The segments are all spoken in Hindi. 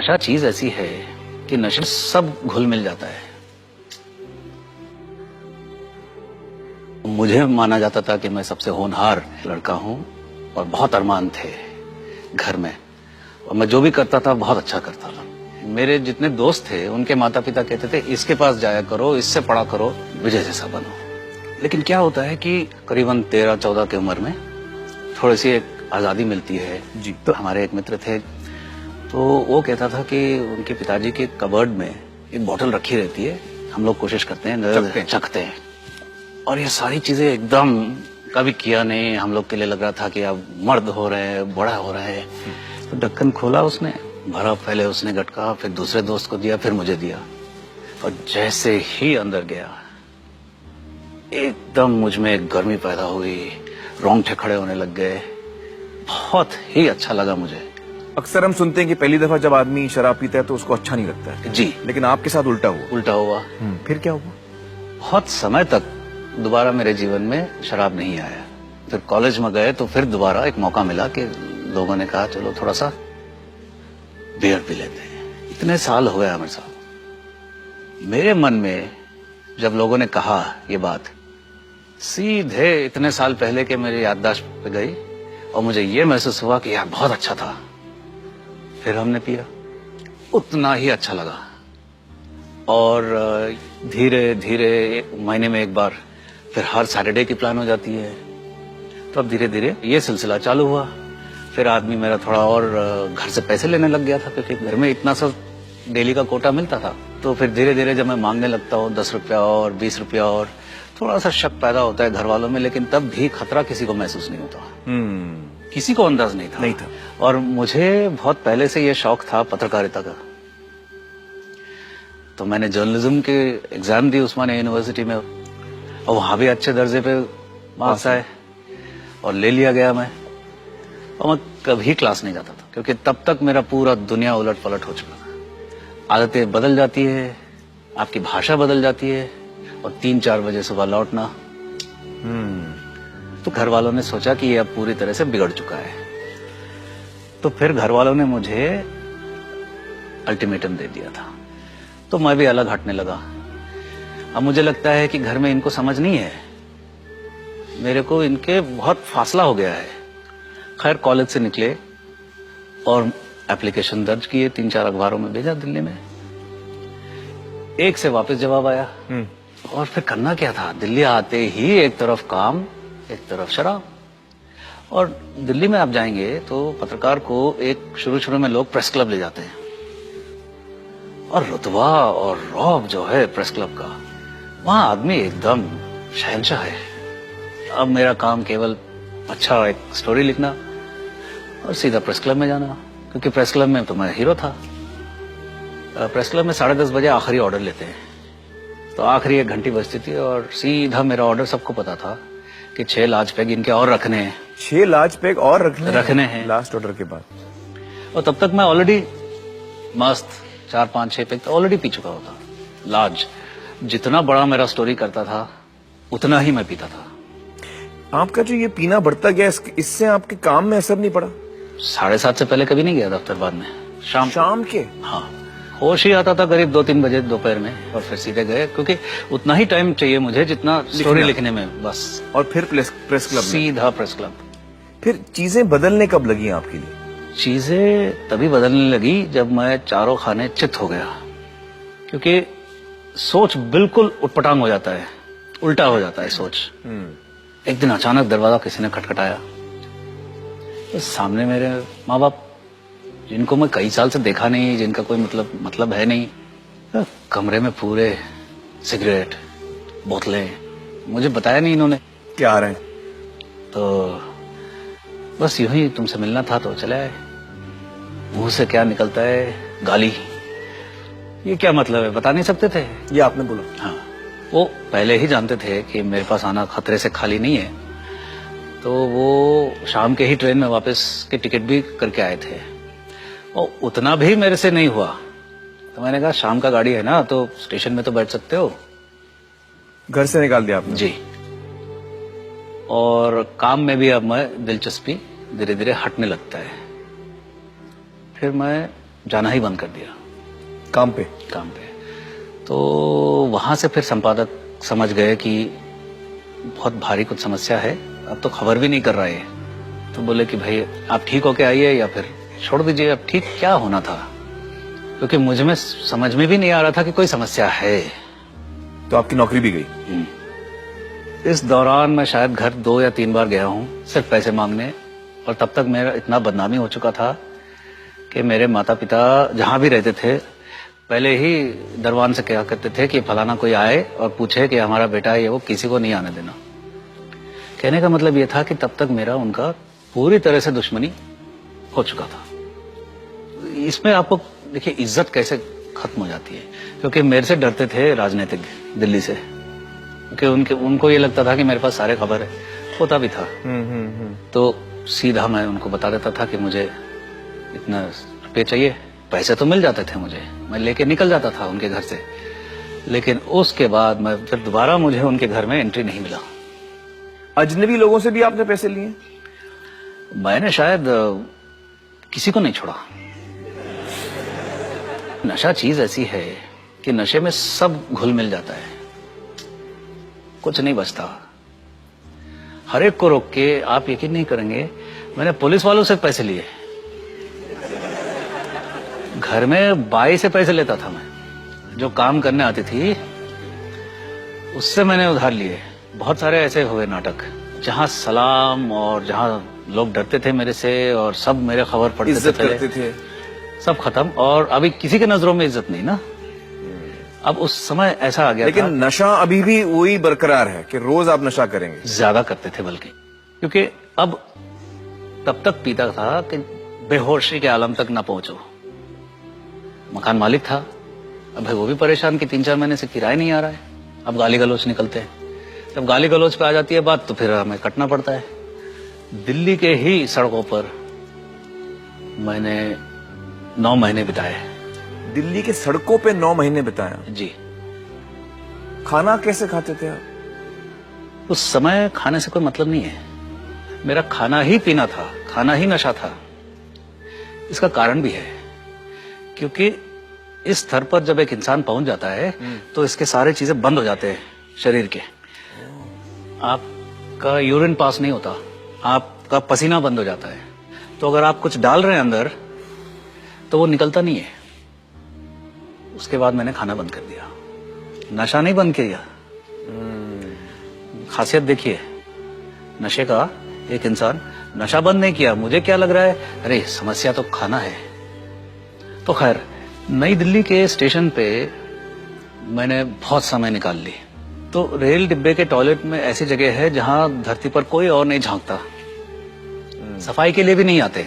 नशा चीज ऐसी है कि नशे में सब घुल मिल जाता है। मुझे माना जाता था कि मैं सबसे होनहार लड़का हूं और बहुत अरमान थे घर में, और मैं जो भी करता था बहुत अच्छा करता था। मेरे जितने दोस्त थे उनके माता पिता कहते थे इसके पास जाया करो, इससे पढ़ा करो, विजय जैसा बनो। लेकिन क्या होता है कि करीबन 13-14 की उम्र में थोड़ी सी एक आजादी मिलती है जी। तो हमारे एक मित्र थे, तो वो कहता था कि उनके पिताजी के कबर्ड में एक बोतल रखी रहती है, हम लोग कोशिश करते हैं चखते हैं, और ये सारी चीजें एकदम कभी किया नहीं। हम लोग के लिए लग रहा था कि अब मर्द हो रहे हैं, बड़ा हो रहे हैं। तो ढक्कन खोला उसने, भरा, पहले उसने गटका, फिर दूसरे दोस्त को दिया, फिर मुझे दिया, और जैसे ही अंदर गया एकदम मुझ में एक गर्मी पैदा हुई, रोंगटे खड़े होने लग गए। बहुत ही अच्छा लगा मुझे। अक्सर हम सुनते हैं कि पहली दफा जब आदमी शराब पीता है तो उसको अच्छा नहीं लगता है जी, लेकिन आपके साथ उल्टा हुआ। फिर क्या हुआ? बहुत समय तक दोबारा मेरे जीवन में शराब नहीं आया। फिर कॉलेज में गए तो फिर दोबारा एक मौका मिला कि लोगों ने कहा चलो थोड़ा सा बियर पी लेते हैं। इतने साल हो गए आमिर साहब, मेरे मन में जब लोगों ने कहा ये बात, सीधे इतने साल पहले के मेरी याददाश्त पे गई और मुझे ये महसूस हुआ कि यार बहुत अच्छा था। फिर हमने पिया, उतना ही अच्छा लगा, और धीरे धीरे महीने में एक बार फिर हर सैटरडे की प्लान हो जाती है। तो अब धीरे धीरे ये सिलसिला चालू हुआ। फिर आदमी मेरा थोड़ा और घर से पैसे लेने लग गया था, क्योंकि घर में इतना सा डेली का कोटा मिलता था। तो फिर धीरे धीरे जब मैं मांगने लगता हूँ 10 रुपया और 20 रुपया, और थोड़ा सा शक पैदा होता है घर वालों में, लेकिन तब भी खतरा किसी को महसूस नहीं होता। किसी को अंदाज नहीं था। और मुझे बहुत पहले से ये शौक था पत्रकारिता का। तो मैंने जर्नलिज्म के एग्जाम दी उस्मानिया यूनिवर्सिटी में, और वहां भी अच्छे दर्जे पे मार्क्स आए और ले लिया गया मैं। और मैं कभी क्लास नहीं जाता था, क्योंकि तब तक मेरा पूरा दुनिया उलट पलट हो चुका था। आदतें बदल जाती है, आपकी भाषा बदल जाती है, और 3-4 बजे सुबह लौटना। तो घर वालों ने सोचा कि ये अब पूरी तरह से बिगड़ चुका है। तो फिर घर वालों ने मुझे अल्टीमेटम दे दिया था, तो मैं भी अलग हटने लगा। अब मुझे लगता है कि घर में इनको समझ नहीं है, मेरे को इनके बहुत फासला हो गया है। खैर कॉलेज से निकले और एप्लीकेशन दर्ज किए, 3-4 अखबारों में भेजा दिल्ली में। एक से वापस जवाब आया, और फिर करना क्या था, दिल्ली आते ही एक तरफ काम, एक तरफ शराब। और दिल्ली में आप जाएंगे तो पत्रकार को एक शुरू में लोग प्रेस क्लब ले जाते हैं, और रुतबा और रौब जो है प्रेस क्लब का, वहां आदमी एकदम शहंशाह है। अब मेरा काम केवल अच्छा एक स्टोरी लिखना और सीधा प्रेस क्लब में जाना, क्योंकि प्रेस क्लब में तो मैं हीरो था। प्रेस क्लब में 10:30 बजे आखिरी ऑर्डर लेते हैं, तो आखिरी 1 घंटी बजती थी, और सीधा मेरा ऑर्डर सबको पता था कि 6 लार्ज पैग इनके और रखने हैं। 6 लार्ज पैग और रखने हैं लास्ट ऑर्डर के बाद। और तब तक मैं ऑलरेडी मस्त 4-5-6 पैग तो ऑलरेडी पी चुका होता। लार्ज, जितना बड़ा मेरा स्टोरी करता था उतना ही मैं पीता था। आपका जो ये पीना बढ़ता गया, इससे आपके काम में असर नहीं पड़ा? 7:30 से पहले कभी नहीं गया दफ्तर, बाद में शाम के। हाँ, होश ही आता था करीब 2-3 बजे दोपहर में, और फिर सीधे गए, क्योंकि उतना ही टाइम चाहिए मुझे जितना स्टोरी लिखने में, बस। और फिर प्रेस क्लब, सीधा प्रेस क्लब। फिर चीजें बदलने कब लगी आपके लिए? चीजें तभी बदलने लगी जब मैं चारों खाने चित हो गया, क्योंकि सोच बिल्कुल उटपटांग हो जाता है, उल्टा हो जाता है सोच। एक दिन अचानक दरवाजा किसी ने खटखटाया, तो सामने मेरे माँ बाप, जिनको मैं कई साल से देखा नहीं, जिनका कोई मतलब है नहीं, कमरे में पूरे सिगरेट, बोतलें, मुझे बताया नहीं इन्होंने क्या आ रहे हैं। तो बस यूं ही तुमसे मिलना था तो चले आए। मुंह से क्या निकलता है, गाली। ये क्या मतलब है, बता नहीं सकते थे? ये आपने बोला? हाँ, वो पहले ही जानते थे कि मेरे पास आना खतरे से खाली नहीं है, तो वो शाम के ही ट्रेन में वापस के टिकट भी करके आए थे। और उतना भी मेरे से नहीं हुआ, तो मैंने कहा शाम का गाड़ी है ना, तो स्टेशन में तो बैठ सकते हो। घर से निकाल दिया आपने? जी। और काम में भी अब मैं दिलचस्पी धीरे धीरे हटने लगता है। फिर मैं जाना ही बंद कर दिया काम पे? काम पे। तो वहां से फिर संपादक समझ गए कि बहुत भारी कुछ समस्या है, अब तो खबर भी नहीं कर रहा है। तो बोले कि भाई आप ठीक होके आइए या फिर छोड़ दीजिए। अब ठीक क्या होना था, क्योंकि मुझ में समझ में भी नहीं आ रहा था कि कोई समस्या है। तो आपकी नौकरी भी गई? इस दौरान मैं शायद घर 2 या 3 बार गया हूँ सिर्फ पैसे मांगने, और तब तक मेरा इतना बदनामी हो चुका था कि मेरे माता पिता जहां भी रहते थे पहले ही दरवान से क्या करते थे कि फलाना कोई आए और पूछे कि हमारा बेटा है, ये वो किसी को नहीं आने देना। कहने का मतलब ये था कि तब तक मेरा उनका पूरी तरह से दुश्मनी हो चुका था। इसमें आपको देखिए इज्जत कैसे खत्म हो जाती है, क्योंकि मेरे से डरते थे राजनीतिक दिल्ली से, क्योंकि उनको ये लगता था कि मेरे पास सारे खबर है, होता भी था। तो सीधा मैं उनको बता देता था कि मुझे इतना रुपये चाहिए। पैसे तो मिल जाते थे मुझे, मैं लेके निकल जाता था उनके घर से, लेकिन उसके बाद मैं फिर दोबारा मुझे उनके घर में एंट्री नहीं मिला। अजनबी लोगों से भी आपने पैसे लिए? मैंने शायद किसी को नहीं छोड़ा। नशा चीज ऐसी है कि नशे में सब घुल मिल जाता है, कुछ नहीं बचता। हर एक को रोक के, आप यकीन नहीं करेंगे, मैंने पुलिस वालों से पैसे लिए। घर में बाई से पैसे लेता था मैं, जो काम करने आती थी उससे मैंने उधार लिए। बहुत सारे ऐसे हुए नाटक जहां सलाम और जहां लोग डरते थे मेरे से और सब मेरे खबर पढ़ते इज्जत थे, करते थे, सब खत्म। और अभी किसी के नजरों में इज्जत नहीं ना। अब उस समय ऐसा आ गया लेकिन था, नशा अभी भी वही बरकरार है कि रोज आप नशा करेंगे? ज्यादा करते थे बल्कि, क्योंकि अब तब तक पीता था कि बेहोशी के आलम तक ना पहुंचो। मकान मालिक था, अब भाई वो भी परेशान कि 3-4 महीने से किराया नहीं आ रहा है। अब गाली गलौच निकलते हैं, जब गाली गलौच पे आ जाती है बात तो फिर हमें कटना पड़ता है। दिल्ली के ही सड़कों पर मैंने 9 महीने बिताए। दिल्ली के सड़कों पे 9 महीने बिताया? जी। खाना कैसे खाते थे आप? उस समय खाने से कोई मतलब नहीं है, मेरा खाना ही पीना था, खाना ही नशा था। इसका कारण भी है, क्योंकि इस स्तर पर जब एक इंसान पहुंच जाता है तो इसके सारे चीजें बंद हो जाते हैं शरीर के। आपका यूरिन पास नहीं होता, आपका पसीना बंद हो जाता है, तो अगर आप कुछ डाल रहे हैं अंदर तो वो निकलता नहीं है। उसके बाद मैंने खाना बंद कर दिया, नशा नहीं बंद किया। खासियत देखिए नशे का, एक इंसान नशा बंद नहीं किया, मुझे क्या लग रहा है, अरे समस्या तो खाना है। तो खैर नई दिल्ली के स्टेशन पे मैंने बहुत समय निकाल ली। तो रेल डिब्बे के टॉयलेट में ऐसी जगह है जहां धरती पर कोई और नहीं झांकता, सफाई के लिए भी नहीं आते,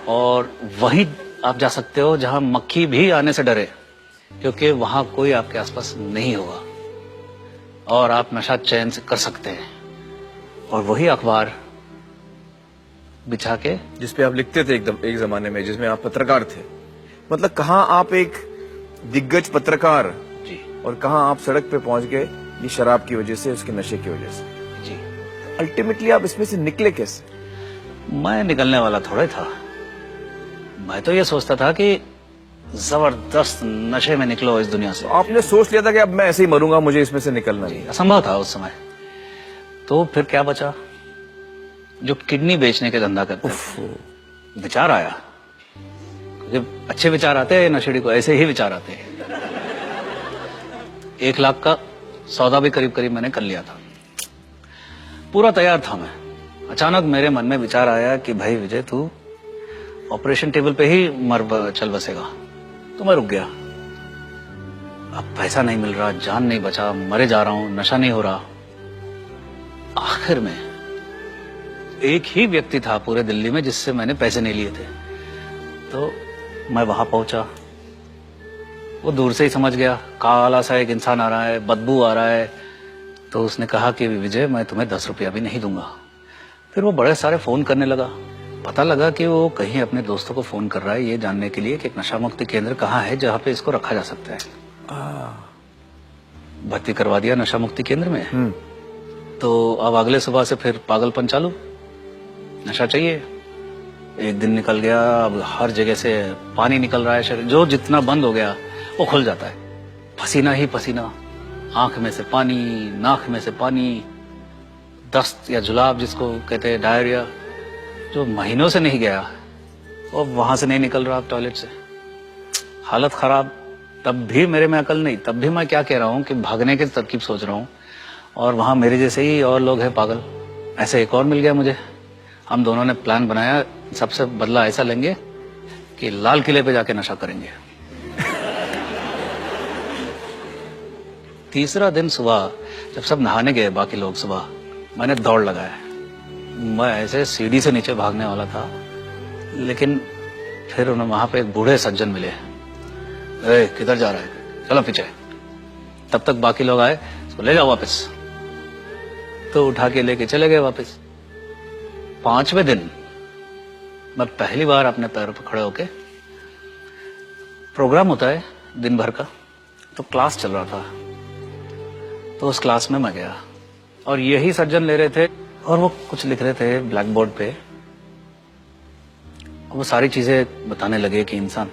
और वहीं आप जा सकते हो जहां मक्खी भी आने से डरे, क्योंकि वहां कोई आपके आसपास नहीं होगा और आप नशा चैन से कर सकते हैं। और वही अखबार बिछा के, जिसपे आप लिखते थे एकदम एक जमाने में, जिसमें आप पत्रकार थे, मतलब कहाँ आप एक दिग्गज पत्रकार जी और कहाँ आप सड़क पे पहुंच गए, ये शराब की वजह से, उसके नशे की वजह से। जी। अल्टीमेटली आप इसमें से निकले कैसे? मैं निकलने वाला थोड़ा ही था, मैं तो ये सोचता था कि जबरदस्त नशे में निकलो इस दुनिया से। आपने सोच लिया था कि अब मैं ऐसे ही मरूंगा, मुझे इसमें से निकलना नहीं? असंभव था उस समय। तो फिर क्या बचा, जो किडनी बेचने के धंधा करते थे। विचार आया, जब अच्छे विचार आते हैं नशेड़ी को, ऐसे ही विचार आते हैं। 1 लाख का सौदा भी करीब करीब मैंने कर लिया था, पूरा तैयार था मैं। अचानक मेरे मन में विचार आया कि भाई विजय, तू ऑपरेशन टेबल पे ही चल बसेगा। तो मैं रुक गया, अब पैसा नहीं मिल रहा, जान नहीं बचा, मरे जा रहा हूं, नशा नहीं हो रहा। आखिर में एक ही व्यक्ति था पूरे दिल्ली में जिससे मैंने पैसे नहीं लिए थे। तो मैं वहां पहुंचा, वो दूर से ही समझ गया, काला सा एक इंसान आ रहा है, बदबू आ रहा है। तो उसने कहा कि विजय, मैं तुम्हें 10 रुपया भी नहीं दूंगा। फिर वो बड़े सारे फोन करने लगा। पता लगा कि वो कहीं अपने दोस्तों को फोन कर रहा है ये जानने के लिए कि एक नशा मुक्ति केंद्र कहाँ है जहाँ पे इसको रखा जा सकता है। भर्ती करवा दिया नशा मुक्ति केंद्र में। तो अब अगले सुबह से फिर पागलपन चालू, नशा चाहिए। एक दिन निकल गया, अब हर जगह से पानी निकल रहा है, शरीर जो जितना बंद हो गया वो खुल जाता है, पसीना ही पसीना, आंख में से पानी, नाक में से पानी, दस्त या जुलाब जिसको कहते हैं, डायरिया, जो महीनों से नहीं गया वो वहां से नहीं निकल रहा टॉयलेट से, हालत खराब। तब भी मेरे में अकल नहीं, तब भी मैं क्या कह रहा हूँ कि भागने की तरकीब सोच रहा हूँ, और वहां मेरे जैसे ही और लोग हैं पागल। ऐसे एक और मिल गया मुझे, हम दोनों ने प्लान बनाया, सबसे बदला ऐसा लेंगे कि लाल किले पे जाके नशा करेंगे। तीसरा दिन सुबह जब सब नहाने गए बाकी लोग, सुबह मैंने दौड़ लगाया। मैं ऐसे सीढ़ी से नीचे भागने वाला था, लेकिन फिर उन्हें वहां पे एक बूढ़े सज्जन मिले। ए, किधर जा रहा है, चलो पीछे। तब तक बाकी लोग आए, इसको ले जाओ वापस। तो उठा के लेके चले गए वापस। 5वें दिन मैं पहली बार अपने पैरों पर खड़े होके, प्रोग्राम होता है दिन भर का, तो क्लास चल रहा था, तो उस क्लास में मैं गया और यही सज्जन ले रहे थे और वो कुछ लिख रहे थे ब्लैक बोर्ड पे। वो सारी चीजें बताने लगे कि इंसान,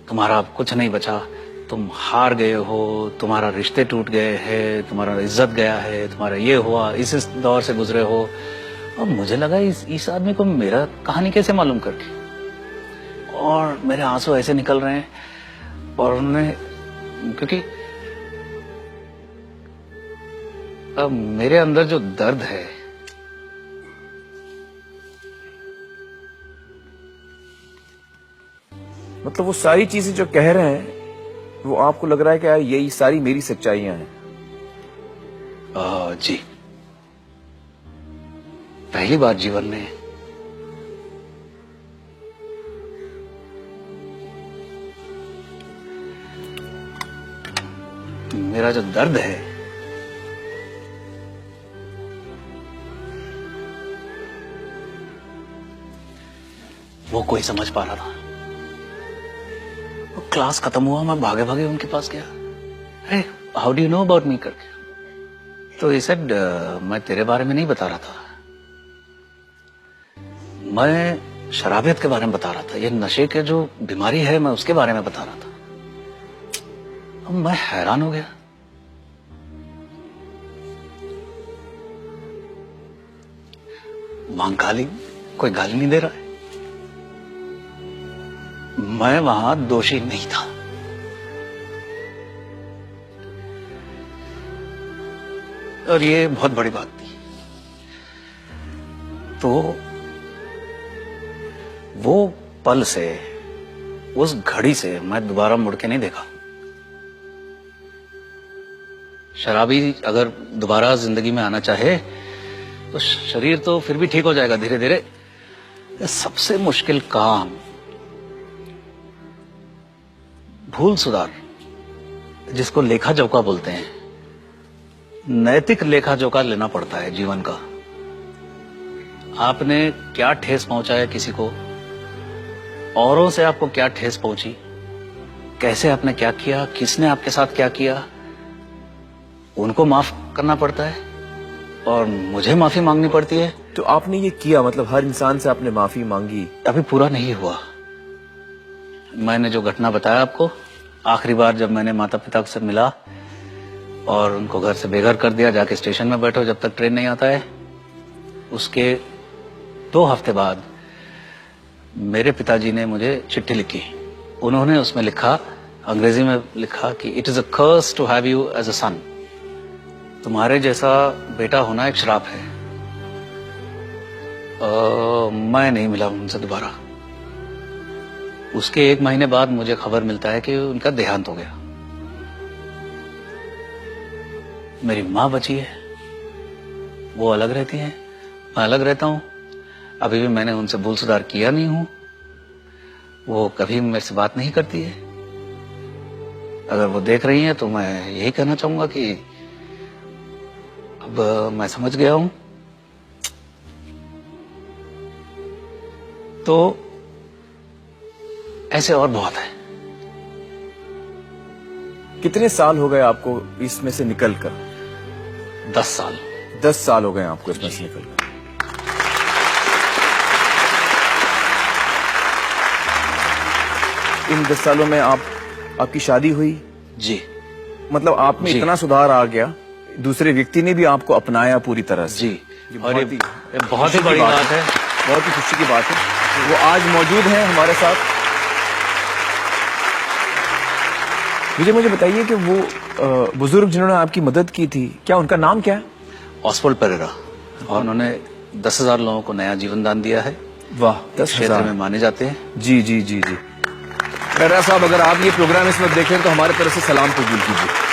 तुम्हारा कुछ नहीं बचा, तुम हार गए हो, तुम्हारा रिश्ते टूट गए हैं, तुम्हारा इज्जत गया है, तुम्हारा ये हुआ, इस दौर से गुजरे हो। और मुझे लगा इस आदमी को मेरा कहानी कैसे मालूम करके, और मेरे आंसू ऐसे निकल रहे हैं। और उन्होंने, क्योंकि अब मेरे अंदर जो दर्द है, मतलब वो सारी चीजें जो कह रहे हैं वो आपको लग रहा है कि यार यही सारी मेरी सच्चाइयां हैं? जी, पहली बार जीवन में मेरा जो दर्द है वो कोई समझ पा रहा था। वो क्लास खत्म हुआ, मैं भागे भागे उनके पास गया। अरे how do you know about me करके। तो he said, मैं तेरे बारे में नहीं बता रहा था, मैं शराबियत के बारे में बता रहा था, ये नशे के जो बीमारी है मैं उसके बारे में बता रहा था। अब मैं हैरान हो गया। मां गाली, कोई गाली नहीं दे रहा है, मैं वहां दोषी नहीं था। और ये बहुत बड़ी बात थी। तो वो पल से, उस घड़ी से मैं दोबारा मुड़ के नहीं देखा। शराबी अगर दोबारा जिंदगी में आना चाहे तो शरीर तो फिर भी ठीक हो जाएगा धीरे धीरे। सबसे मुश्किल काम भूल सुधार, जिसको लेखा जोखा बोलते हैं, नैतिक लेखा जोखा लेना पड़ता है जीवन का। आपने क्या ठेस पहुंचाया किसी को, औरों से आपको क्या ठेस पहुंची, कैसे आपने क्या किया, किसने आपके साथ क्या किया, उनको माफ करना पड़ता है और मुझे माफी मांगनी पड़ती है। तो आपने ये किया, मतलब हर इंसान से आपने माफी मांगी? अभी पूरा नहीं हुआ। मैंने जो घटना बताया आपको, आखिरी बार जब मैंने माता पिता से मिला और उनको घर से बेघर कर दिया, जाके स्टेशन में बैठो जब तक ट्रेन नहीं आता है, उसके 2 हफ्ते बाद मेरे पिताजी ने मुझे चिट्ठी लिखी। उन्होंने उसमें लिखा, अंग्रेजी में लिखा कि it is a curse to have you as a son. तुम्हारे जैसा बेटा होना एक श्राप है। मैं नहीं मिला उनसे दोबारा। उसके 1 महीने बाद मुझे खबर मिलता है कि उनका देहांत हो गया। मेरी माँ बची है, वो अलग रहती है, मैं अलग रहता हूं। अभी भी मैंने उनसे भूल सुधार किया नहीं हूं, वो कभी मेरे से बात नहीं करती है। अगर वो देख रही हैं तो मैं यही कहना चाहूंगा कि अब मैं समझ गया हूं। तो ऐसे और बहुत है। कितने साल हो गए आपको इसमें से निकलकर? 10 साल। 10 साल हो गए आपको इसमें से निकलकर। इन 10 सालों में आपकी शादी हुई, जी मतलब आप में जी। इतना सुधार आ गया, दूसरे व्यक्ति ने भी आपको अपनाया पूरी तरह से। जी। ये और ये बहुत खुशी ही की बड़ी बात है। बहुत ही खुशी की बात है। वो आज मौजूद हैं हमारे साथ। मुझे बताइए कि वो बुजुर्ग जिन्होंने आपकी मदद की थी, क्या उनका नाम क्या है? ऑस्वल्ड पेरेरा, और उन्होंने 10,000 लोगों को नया जीवन दान दिया है। वाह, क्षेत्र 10,000 में माने जाते हैं। जी जी जी जी। पेरेरा साहब, अगर आप ये प्रोग्राम इस वक्त देखें तो हमारे तरफ से सलाम कबूल कीजिए।